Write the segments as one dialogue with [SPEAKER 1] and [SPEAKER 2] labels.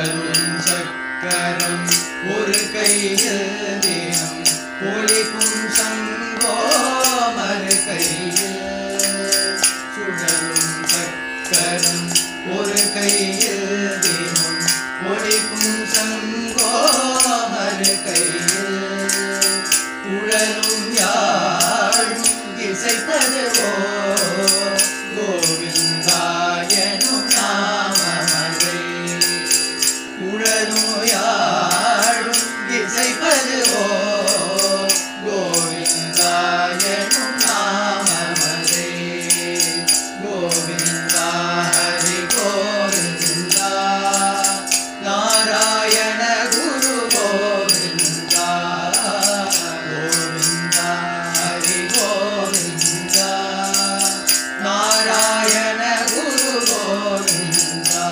[SPEAKER 1] சுழலும் சக்கரம் ஒரு கையில் தினம் ஒளிக்கும் சங்கோ மறு கையில் சுழலும் சக்கரம் ஒரு கையில் தினம் ஒளிக்கும் சங்கோ மறு கையில் உழலும் யாழும் இசைப்பதுவோ கோவிந்தாயனும் நாமமதை உழலும் யாழும் இசைப்பதுவோ கோவிந்தாயனும் நாமமதை கோவிந்தா ஹரி கோவிந்தா நாராயண குரு கோவிந்தா கோவிந்தா ஹரி கோவிந்தா நாராயண குரு கோவிந்தா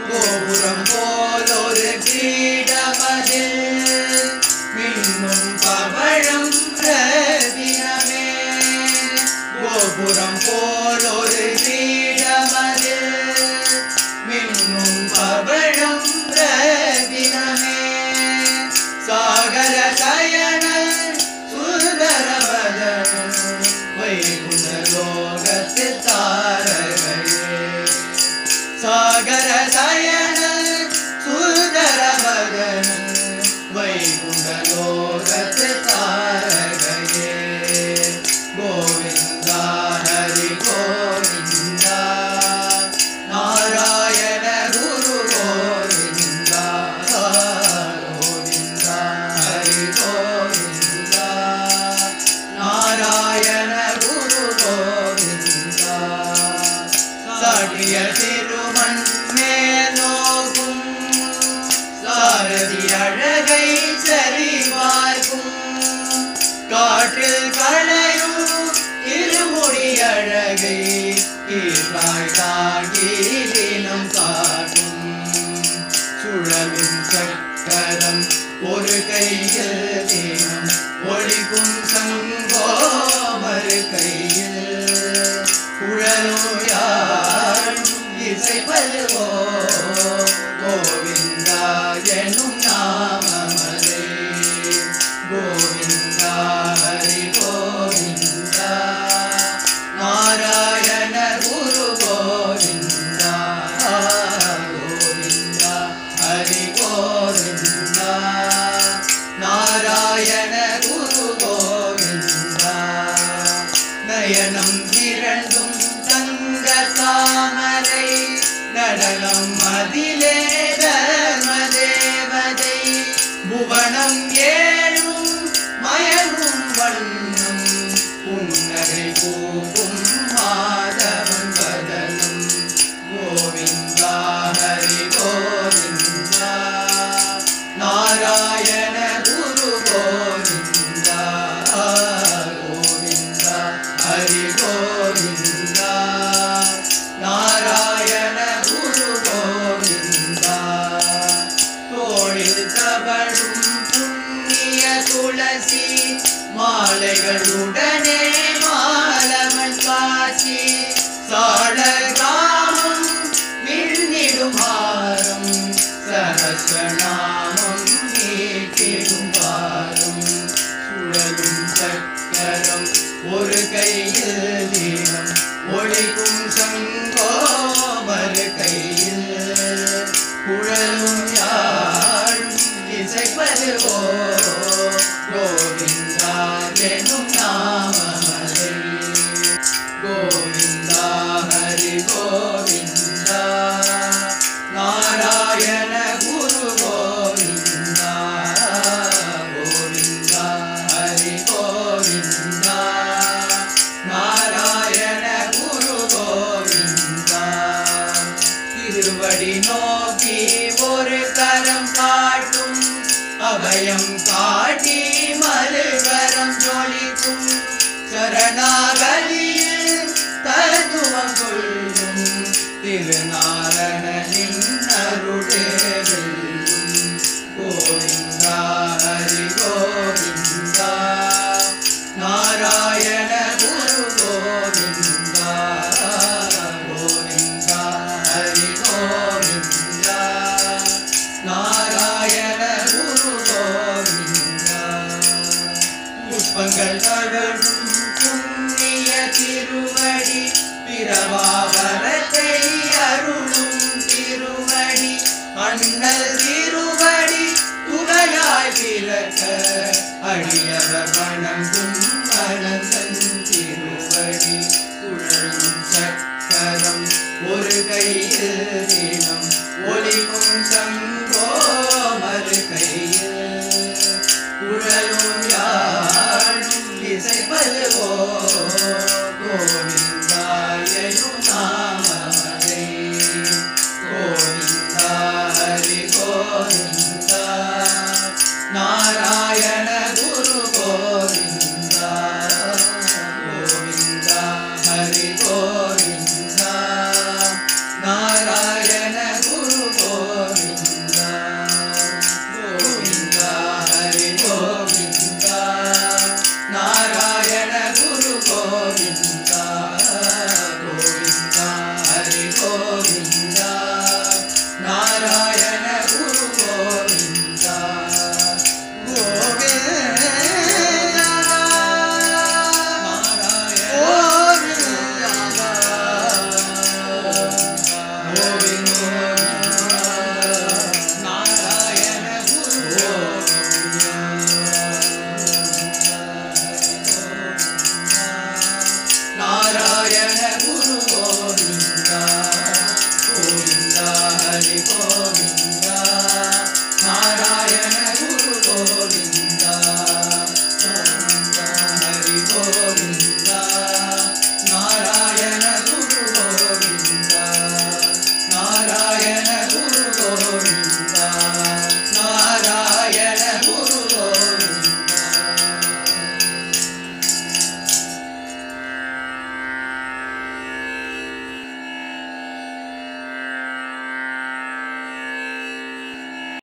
[SPEAKER 1] கோபுரம் போலொரு கிரீடமதில் மின்னும் பவழம் பிரதினமே கோபுரம் போலொரு கிரீடமதில் மின்னும் பவழம் பிரதினமே சாகர சயன சுந்தரவதன வைகுண்ட லோகத்து தாரகையே சாகர சயன சுந்தரவதன வைகுண்ட லோகத்து தாரகையே கோவிந்தா ஹரி கோவிந்தா நாராயண குரு கோவிந்தா கோவிந்தா ஹரி கோவிந்தா நாராயண குரு கோவிந்தா சாட்டிய திருமண் மேலோகும் சாரதி அழகை சரிவார்க்கும் காற்றில் களையும் திருமுடி அழகை கீழாய் தாங்கி தினம் காட்டும் சுழலும் சக்கரம் ஒரு கையில் தினம் ஒளிக்கும் சங்கோ மறு கையில் குழலும் யாழும் இசைப்பதுவோ கோவிந்தா எனும் நாமமதை கோவிந்தா ஹரி கோவிந்தா நாராயண குரு கோவிந்தா கோவிந்தா ஹரி கோவிந்தா நாராயண குரு கோவிந்தா நயனம் இரண்டும் தங்க தாமரை நடனம் அதிலே தர்மதேவதை புவனம் ஏழும் மயனும் வண்ணம் புன்னகை பூவும் மாதவன் வதனம் கோவிந்தா ஹரி கோவிந்தா நாராயண குரு கோவிந்தா கோவிந்தா ஹரி கோவிந்தா நாராயண குரு கோவிந்தா தோளில் தவழும் புண்ணிய துளசி மாலைகளுடனே மாலவன் காட்சி சாள கிராமம் விண்ணிடும் ஆரம் சகஸ்ரநாமம் நீட்டிடும் பாரம் சுழலும் சக்கரம் ஒரு கையில் தினம் ஒளிக்கும் சங்கோ மறு கையில் குழலும் யாழும் இசைப்பதுவோ கோவிந்தா எனும் நாமமதை கோவிந்தா ஹரி கோவிந்தா நாராயண குரு கோவிந்தா கோவிந்தா ஹரி கோவிந்தா நாராயண குரு கோவிந்தா திருவடி நோக்கி ஒரு கரம் காட்டும் அபயம் காட்டி மறுகரம் ஜொலிக்கும் சரணாகதியில் தத்துவம் கொள்ளும் திருநாரணனின் அருளே வெல்லும் கோவிந்தா ஹரி கோவிந்தா நாராயண குரு கோவிந்தா கோவிந்தா ஹரி கோவிந்தா திறக்க அடியவர் வணங்கும் அனந்தன் திருவடி குழலும் சக்கரம் ஒரு கையில் தினம் ஒலிக்கும் சங்கோ மறு கையில் குழலும் யாழும் இசைப்பதுவோ கோவிந்தாயனும் நாமதே கோவிந்தா ஹரி கோவிந்தா நாராயண குரு கோவிந்தா